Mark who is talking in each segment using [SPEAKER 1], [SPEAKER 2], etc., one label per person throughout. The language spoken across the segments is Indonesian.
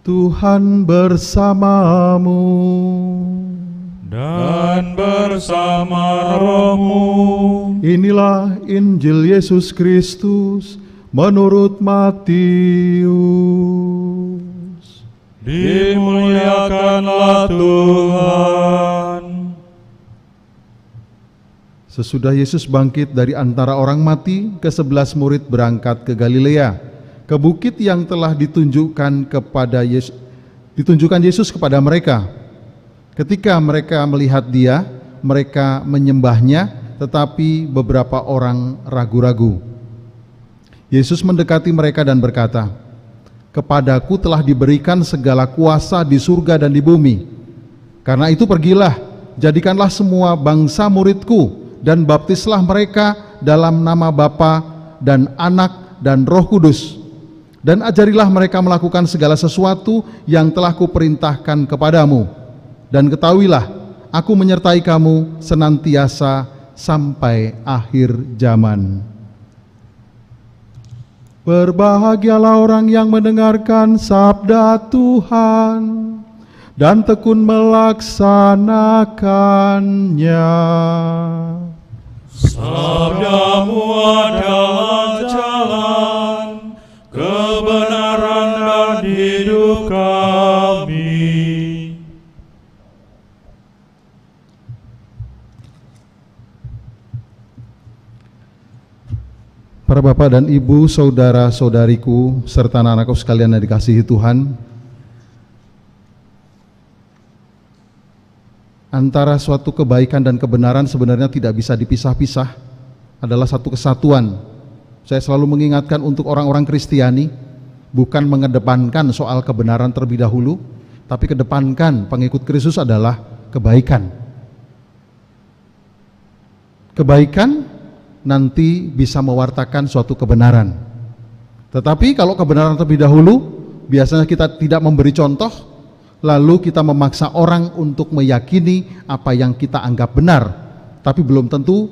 [SPEAKER 1] Tuhan bersamamu
[SPEAKER 2] dan bersama rohmu.
[SPEAKER 1] Inilah Injil Yesus Kristus menurut Matius.
[SPEAKER 2] Dimuliakanlah Tuhan.
[SPEAKER 1] Sesudah Yesus bangkit dari antara orang mati, ke-11 murid berangkat ke Galilea, ke bukit yang telah ditunjukkan Yesus kepada mereka. Ketika mereka melihat Dia, mereka menyembahnya, tetapi beberapa orang ragu-ragu. Yesus mendekati mereka dan berkata, "Kepadaku telah diberikan segala kuasa di surga dan di bumi. Karena itu pergilah, jadikanlah semua bangsa muridku, dan baptislah mereka dalam nama Bapa dan Anak dan Roh Kudus. Dan ajarilah mereka melakukan segala sesuatu yang telah kuperintahkan kepadamu. Dan ketahuilah, aku menyertai kamu senantiasa sampai akhir zaman." Berbahagialah orang yang mendengarkan sabda Tuhan dan tekun melaksanakannya.
[SPEAKER 2] Sabdamu adalah jalan, kebenaran dan hidup kami.
[SPEAKER 1] Para bapak dan ibu, saudara-saudariku, serta anak-anakku sekalian yang dikasihi Tuhan, antara suatu kebaikan dan kebenaran sebenarnya tidak bisa dipisah-pisah, adalah satu kesatuan. Saya selalu mengingatkan untuk orang-orang Kristiani, bukan mengedepankan soal kebenaran terlebih dahulu, tapi kedepankan pengikut Kristus adalah kebaikan. Kebaikan nanti bisa mewartakan suatu kebenaran. Tetapi kalau kebenaran terlebih dahulu, biasanya kita tidak memberi contoh, lalu kita memaksa orang untuk meyakini apa yang kita anggap benar, tapi belum tentu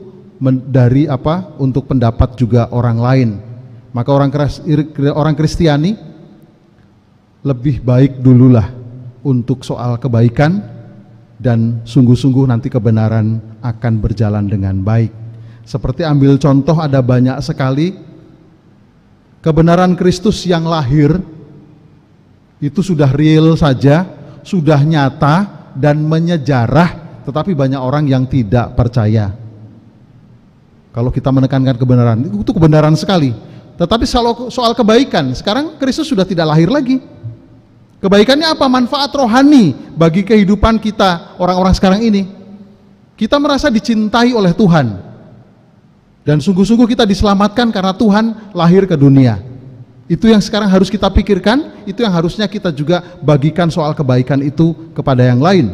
[SPEAKER 1] untuk pendapat juga orang lain. Maka orang Kristiani lebih baik dululah untuk soal kebaikan, dan sungguh-sungguh nanti kebenaran akan berjalan dengan baik. Seperti ambil contoh, ada banyak sekali kebenaran Kristus yang lahir itu sudah real saja, sudah nyata dan menyejarah, tetapi banyak orang yang tidak percaya. Kalau kita menekankan kebenaran, itu kebenaran sekali. Tetapi soal kebaikan, sekarang Kristus sudah tidak lahir lagi. Kebaikannya apa? Manfaat rohani bagi kehidupan kita orang-orang sekarang ini. Kita merasa dicintai oleh Tuhan. Dan sungguh-sungguh kita diselamatkan karena Tuhan lahir ke dunia. Itu yang sekarang harus kita pikirkan, itu yang harusnya kita juga bagikan soal kebaikan itu kepada yang lain.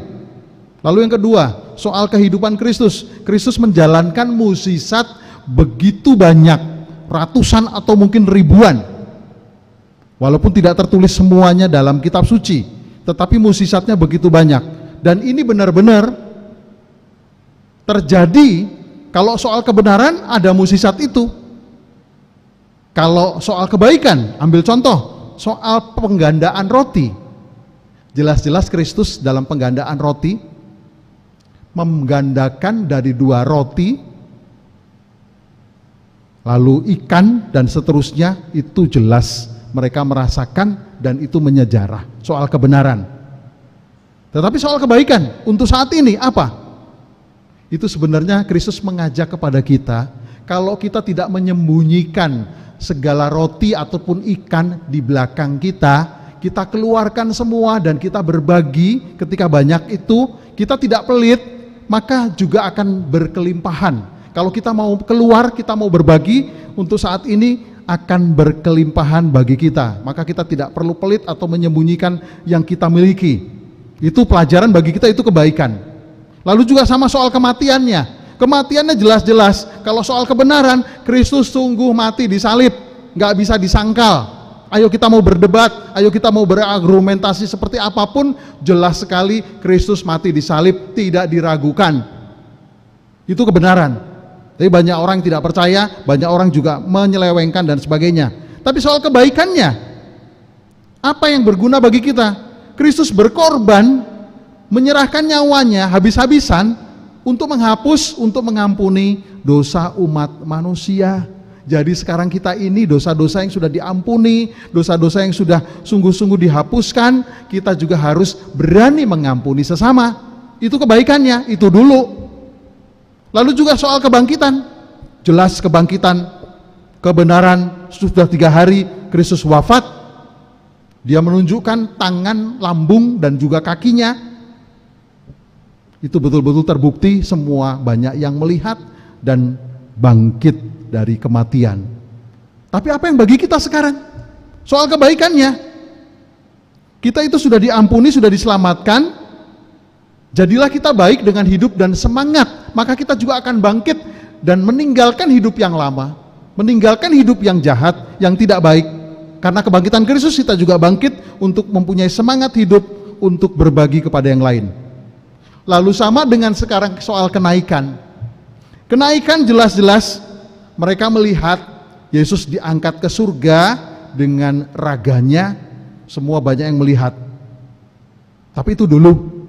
[SPEAKER 1] Lalu yang kedua, soal kehidupan Kristus. Kristus menjalankan mukjizat begitu banyak, ratusan atau mungkin ribuan. Walaupun tidak tertulis semuanya dalam kitab suci, tetapi mukjizatnya begitu banyak. Dan ini benar-benar terjadi. Kalau soal kebenaran ada mukjizat itu. Kalau soal kebaikan, ambil contoh soal penggandaan roti. Jelas-jelas Kristus dalam penggandaan roti menggandakan dari 2 roti, lalu ikan dan seterusnya, itu jelas mereka merasakan dan itu menyejarah soal kebenaran. Tetapi soal kebaikan untuk saat ini apa? Itu sebenarnya Kristus mengajak kepada kita, kalau kita tidak menyembunyikan segala roti ataupun ikan di belakang kita, kita keluarkan semua dan kita berbagi. Ketika banyak itu, kita tidak pelit, maka juga akan berkelimpahan. Kalau kita mau keluar, kita mau berbagi, untuk saat ini akan berkelimpahan bagi kita. Maka kita tidak perlu pelit atau menyembunyikan yang kita miliki. Itu pelajaran bagi kita, itu kebaikan. Lalu juga sama soal kematiannya. Kematiannya jelas-jelas. Kalau soal kebenaran, Kristus sungguh mati di salib, nggak bisa disangkal. Ayo kita mau berdebat, ayo kita mau berargumentasi seperti apapun, jelas sekali Kristus mati di salib, tidak diragukan. Itu kebenaran. Tapi banyak orang tidak percaya, banyak orang juga menyelewengkan dan sebagainya. Tapi soal kebaikannya, Apa yang berguna bagi kita? Kristus berkorban, menyerahkan nyawanya habis-habisan untuk menghapus, untuk mengampuni dosa umat manusia. Jadi sekarang kita ini dosa-dosa yang sudah diampuni, dosa-dosa yang sudah sungguh-sungguh dihapuskan, kita juga harus berani mengampuni sesama. Itu kebaikannya, itu dulu. Lalu juga soal kebangkitan. Jelas kebangkitan, kebenaran. Sudah 3 hari Kristus wafat, dia menunjukkan tangan, lambung, dan juga kakinya. Itu betul-betul terbukti, semua banyak yang melihat dan bangkit dari kematian. Tapi apa yang bagi kita sekarang? Soal kebaikannya, kita itu sudah diampuni, sudah diselamatkan. Jadilah kita baik dengan hidup dan semangat, maka kita juga akan bangkit dan meninggalkan hidup yang lama, meninggalkan hidup yang jahat, yang tidak baik. Karena kebangkitan Kristus, kita juga bangkit untuk mempunyai semangat hidup untuk berbagi kepada yang lain. Lalu sama dengan sekarang soal kenaikan. Kenaikan jelas-jelas mereka melihat Yesus diangkat ke surga dengan raganya, semua banyak yang melihat. Tapi itu dulu,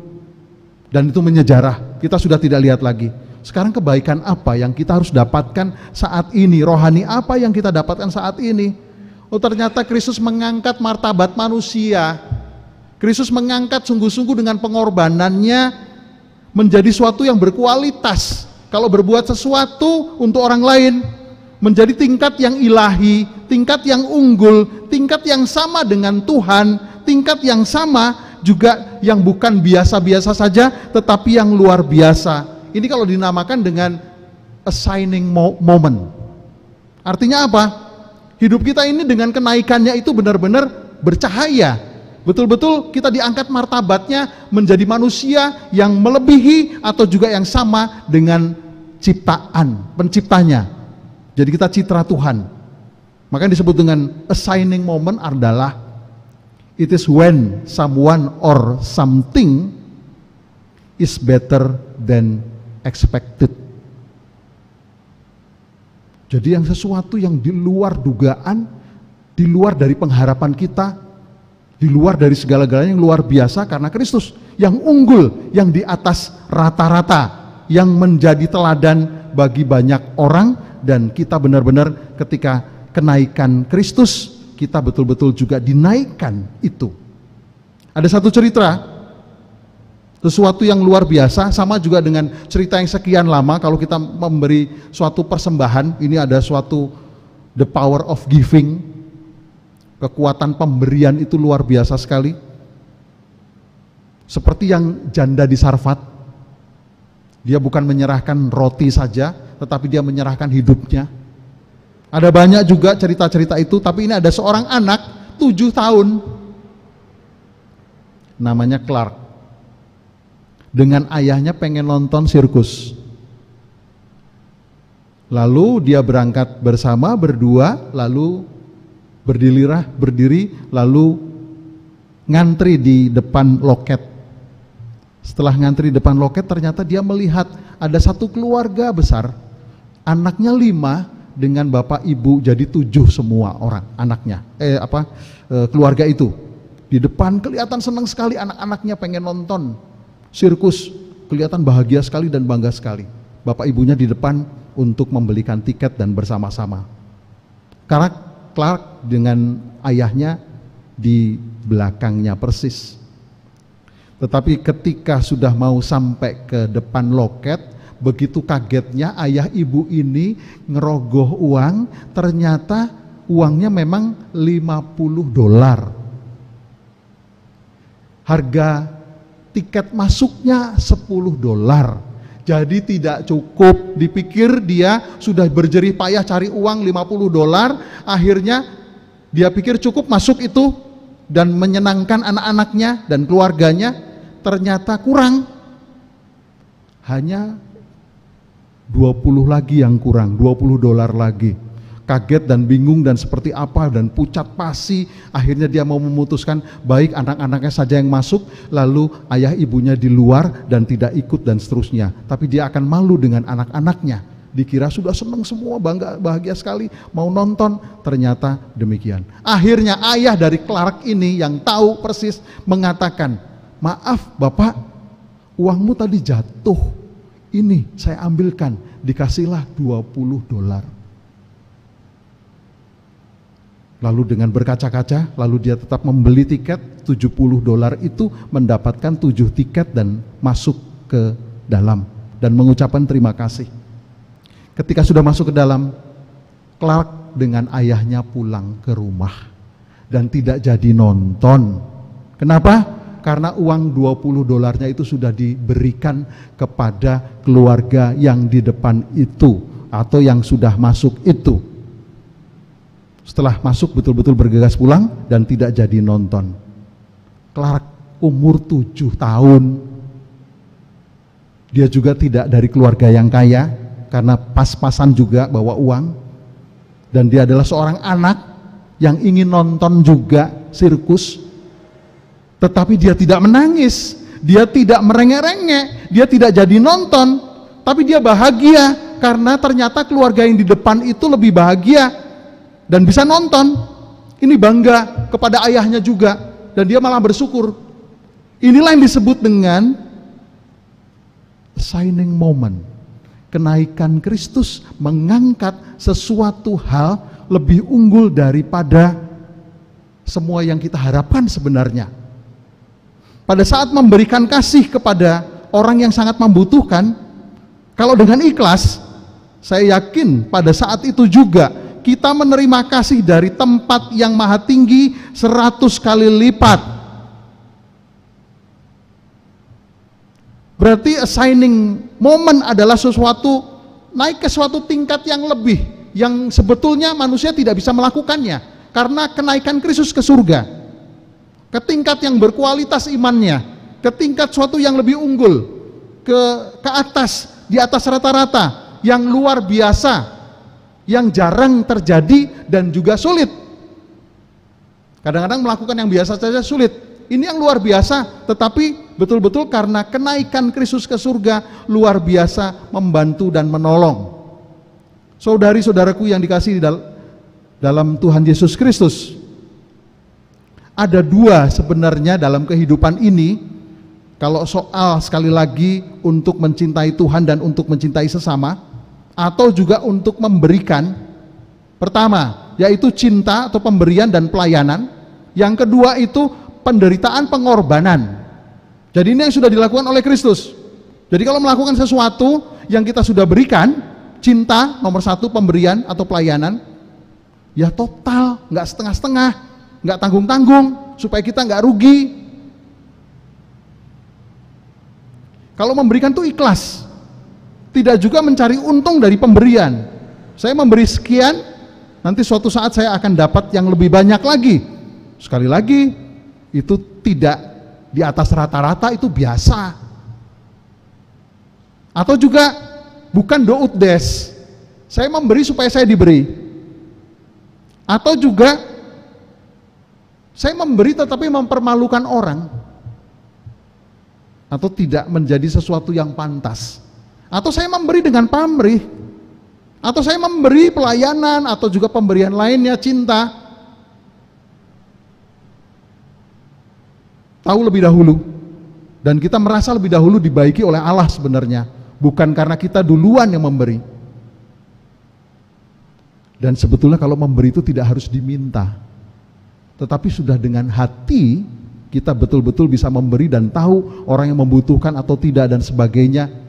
[SPEAKER 1] dan itu menyejarah, kita sudah tidak lihat lagi. Sekarang kebaikan apa yang kita harus dapatkan saat ini? Rohani apa yang kita dapatkan saat ini? Oh, ternyata Kristus mengangkat martabat manusia. Kristus mengangkat sungguh-sungguh dengan pengorbanannya menjadi suatu yang berkualitas. Kalau berbuat sesuatu untuk orang lain, menjadi tingkat yang ilahi, tingkat yang unggul, tingkat yang sama dengan Tuhan, tingkat yang sama juga yang bukan biasa-biasa saja, tetapi yang luar biasa. Ini kalau dinamakan dengan assigning moment. Artinya apa? Hidup kita ini dengan kenaikannya itu benar-benar bercahaya. Betul-betul kita diangkat martabatnya menjadi manusia yang melebihi atau juga yang sama dengan ciptaan, penciptanya. Jadi kita citra Tuhan. Makanya disebut dengan assigning moment adalah it is when someone or something is better than expected. Jadi yang sesuatu yang di luar dugaan, di luar dari pengharapan kita, di luar dari segala-galanya yang luar biasa karena Kristus yang unggul, yang di atas rata-rata, yang menjadi teladan bagi banyak orang. Dan kita benar-benar ketika kenaikan Kristus, kita betul-betul juga dinaikkan itu. Ada satu cerita, sesuatu yang luar biasa, sama juga dengan cerita yang sekian lama. Kalau kita memberi suatu persembahan, ini ada suatu the power of giving, kekuatan pemberian itu luar biasa sekali. Seperti yang janda di Sarfat, dia bukan menyerahkan roti saja, tetapi dia menyerahkan hidupnya. Ada banyak juga cerita-cerita itu, tapi ini ada seorang anak 7 tahun, namanya Clark. Dengan ayahnya pengen nonton sirkus. Lalu dia berangkat bersama berdua, lalu berdiri, lalu ngantri di depan loket. Setelah ngantri di depan loket, ternyata dia melihat ada satu keluarga besar, anaknya 5 dengan bapak ibu, jadi 7 semua orang anaknya, keluarga itu. Di depan kelihatan senang sekali, anak-anaknya pengen nonton sirkus, kelihatan bahagia sekali dan bangga sekali. Bapak ibunya di depan untuk membelikan tiket dan bersama-sama. Karena Clark dengan ayahnya di belakangnya persis. Tetapi ketika sudah mau sampai ke depan loket, begitu kagetnya ayah ibu ini ngerogoh uang, ternyata uangnya memang $50. Harga tiket masuknya $10. Jadi tidak cukup, dipikir dia sudah berjerih payah cari uang $50, akhirnya dia pikir cukup masuk itu dan menyenangkan anak-anaknya dan keluarganya. Ternyata kurang, hanya 20 lagi yang kurang, $20 lagi. Kaget dan bingung dan seperti apa dan pucat pasi. Akhirnya dia mau memutuskan, baik anak-anaknya saja yang masuk, lalu ayah ibunya di luar dan tidak ikut dan seterusnya. Tapi dia akan malu dengan anak-anaknya Dikira sudah senang semua, bangga, bahagia sekali, mau nonton, ternyata demikian. Akhirnya ayah dari Clark ini yang tahu persis mengatakan, maaf Bapak, uangmu tadi jatuh, ini saya ambilkan, dikasihlah $20. Lalu dengan berkaca-kaca, lalu dia tetap membeli tiket, $70 itu mendapatkan 7 tiket dan masuk ke dalam dan mengucapkan terima kasih. Ketika sudah masuk ke dalam, Clark dengan ayahnya pulang ke rumah dan tidak jadi nonton. Kenapa? Karena uang $20-nya itu sudah diberikan kepada keluarga yang di depan itu atau yang sudah masuk itu. Setelah masuk betul-betul bergegas pulang dan tidak jadi nonton. Clark umur 7 tahun. Dia juga tidak dari keluarga yang kaya, karena pas-pasan juga bawa uang, dan dia adalah seorang anak yang ingin nonton juga sirkus, tetapi dia tidak menangis, dia tidak merengek-rengek, dia tidak jadi nonton, tapi dia bahagia karena ternyata keluarga yang di depan itu lebih bahagia dan bisa nonton. Ini bangga kepada ayahnya juga, dan dia malah bersyukur. Inilah yang disebut dengan signing moment. Kenaikan Kristus mengangkat sesuatu hal lebih unggul daripada semua yang kita harapkan sebenarnya. Pada saat memberikan kasih kepada orang yang sangat membutuhkan, kalau dengan ikhlas, saya yakin pada saat itu juga kita menerima kasih dari tempat yang maha tinggi 100 kali lipat. Berarti assigning moment adalah sesuatu naik ke suatu tingkat yang lebih, yang sebetulnya manusia tidak bisa melakukannya karena kenaikan Kristus ke surga, ke tingkat yang berkualitas imannya, ke tingkat suatu yang lebih unggul, ke atas, di atas rata-rata, yang luar biasa, yang jarang terjadi dan juga sulit. Kadang-kadang melakukan yang biasa saja sulit. Ini yang luar biasa, tetapi betul-betul karena kenaikan Kristus ke surga luar biasa membantu dan menolong. Saudari-saudaraku yang dikasihi dalam Tuhan Yesus Kristus, ada dua sebenarnya dalam kehidupan ini. Kalau soal sekali lagi untuk mencintai Tuhan dan untuk mencintai sesama, atau juga untuk memberikan, pertama yaitu cinta atau pemberian dan pelayanan. Yang kedua itu penderitaan, pengorbanan. Jadi ini yang sudah dilakukan oleh Kristus. Jadi kalau melakukan sesuatu yang kita sudah berikan, cinta nomor 1, pemberian atau pelayanan, ya total, nggak setengah-setengah, nggak tanggung-tanggung, supaya kita nggak rugi. Kalau memberikan itu ikhlas, tidak juga mencari untung dari pemberian. Saya memberi sekian, nanti suatu saat saya akan dapat yang lebih banyak lagi. Sekali lagi, itu tidak di atas rata-rata, itu biasa. Atau juga bukan dout des, saya memberi supaya saya diberi. Atau juga saya memberi tetapi mempermalukan orang, atau tidak menjadi sesuatu yang pantas. Atau saya memberi dengan pamrih, atau saya memberi pelayanan, atau juga pemberian lainnya, cinta, tahu lebih dahulu, dan kita merasa lebih dahulu dibaiki oleh Allah sebenarnya, bukan karena kita duluan yang memberi. Dan sebetulnya kalau memberi itu tidak harus diminta, tetapi sudah dengan hati kita betul-betul bisa memberi dan tahu orang yang membutuhkan atau tidak dan sebagainya.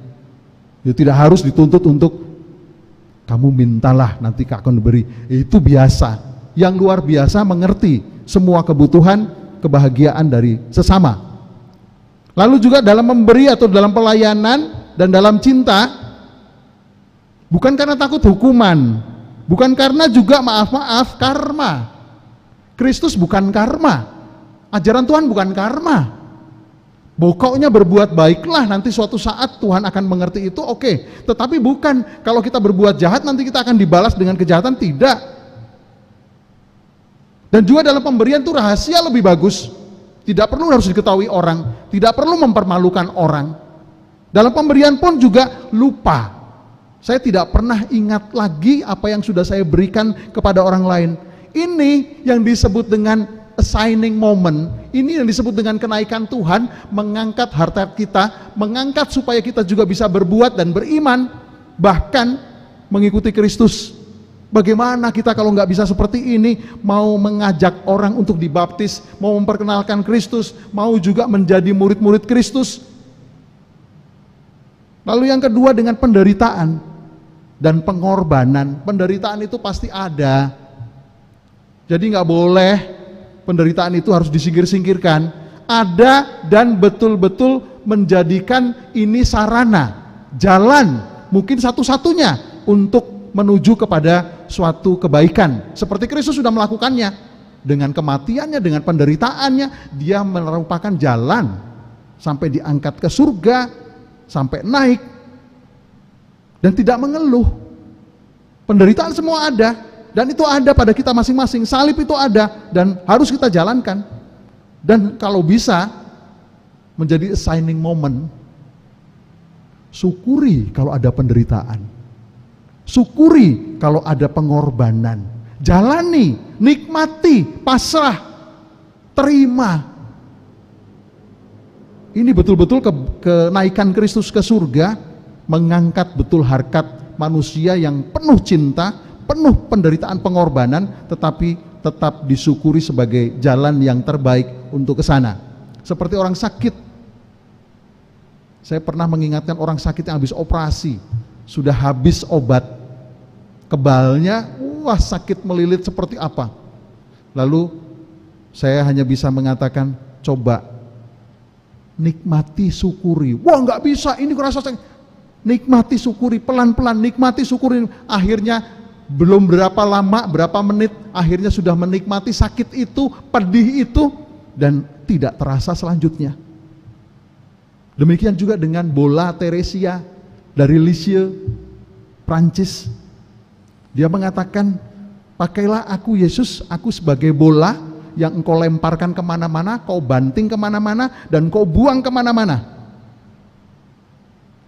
[SPEAKER 1] Itu tidak harus dituntut untuk kamu mintalah nanti kau akan beri. Itu biasa. Yang luar biasa mengerti semua kebutuhan, kebahagiaan dari sesama. Lalu juga dalam memberi atau dalam pelayanan dan dalam cinta, bukan karena takut hukuman, bukan karena juga maaf-maaf karma. Kristus bukan karma, ajaran Tuhan bukan karma. Pokoknya berbuat baiklah, nanti suatu saat Tuhan akan mengerti itu, oke. Tetapi bukan kalau kita berbuat jahat nanti kita akan dibalas dengan kejahatan, tidak. Dan juga dalam pemberian itu rahasia lebih bagus. Tidak perlu harus diketahui orang, tidak perlu mempermalukan orang. Dalam pemberian pun juga lupa. Saya tidak pernah ingat lagi apa yang sudah saya berikan kepada orang lain. Ini yang disebut dengan assigning moment. Ini yang disebut dengan kenaikan Tuhan, mengangkat harta kita, mengangkat supaya kita juga bisa berbuat dan beriman, bahkan mengikuti Kristus. Bagaimana kita kalau nggak bisa seperti ini, mau mengajak orang untuk dibaptis, mau memperkenalkan Kristus, mau juga menjadi murid-murid Kristus. Lalu yang kedua dengan penderitaan dan pengorbanan. Penderitaan itu pasti ada. Jadi nggak boleh penderitaan itu harus disingkir-singkirkan. Ada dan betul-betul menjadikan ini sarana, jalan, mungkin satu-satunya untuk menuju kepada suatu kebaikan. Seperti Kristus sudah melakukannya. Dengan kematiannya, dengan penderitaannya, dia merupakan jalan sampai diangkat ke surga, sampai naik, dan tidak mengeluh. Penderitaan semua ada, dan itu ada pada kita masing-masing. Salib itu ada, dan harus kita jalankan. Dan kalau bisa, menjadi assigning moment. Syukuri kalau ada penderitaan. Syukuri kalau ada pengorbanan. Jalani, nikmati, pasrah, terima. Ini betul-betul kenaikan Kristus ke surga, mengangkat betul harkat manusia yang penuh cinta, penuh penderitaan pengorbanan, tetapi tetap disyukuri sebagai jalan yang terbaik untuk ke sana. Seperti orang sakit. Saya pernah mengingatkan orang sakit yang habis operasi, sudah habis obat, kebalnya, wah sakit melilit seperti apa. Lalu saya hanya bisa mengatakan, coba nikmati, syukuri. Wah nggak bisa, ini kerasa sakit. Nikmati, syukuri, pelan-pelan, nikmati, syukuri. Akhirnya belum berapa lama, berapa menit, akhirnya sudah menikmati sakit itu, pedih itu, dan tidak terasa selanjutnya. Demikian juga dengan bola Teresia dari Lisieux, Prancis. Dia mengatakan, pakailah aku Yesus, aku sebagai bola yang engkau lemparkan kemana-mana, kau banting kemana-mana, dan kau buang kemana-mana.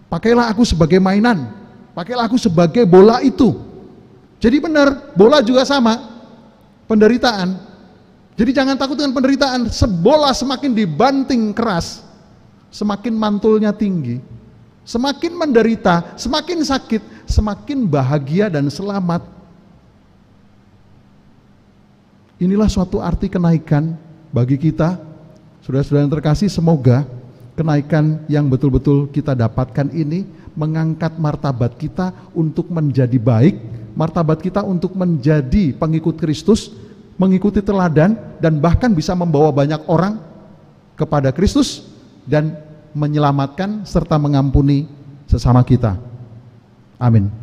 [SPEAKER 1] Pakailah aku sebagai mainan, pakailah aku sebagai bola itu. Jadi benar, bola juga sama, penderitaan. Jadi jangan takut dengan penderitaan. Bola semakin dibanting keras, semakin mantulnya tinggi. Semakin menderita, semakin sakit, semakin bahagia dan selamat. Inilah suatu arti kenaikan bagi kita. Saudara-saudara yang terkasih, semoga kenaikan yang betul-betul kita dapatkan ini mengangkat martabat kita untuk menjadi baik, martabat kita untuk menjadi pengikut Kristus, mengikuti teladan, dan bahkan bisa membawa banyak orang kepada Kristus dan menyelamatkan serta mengampuni sesama kita. Amin.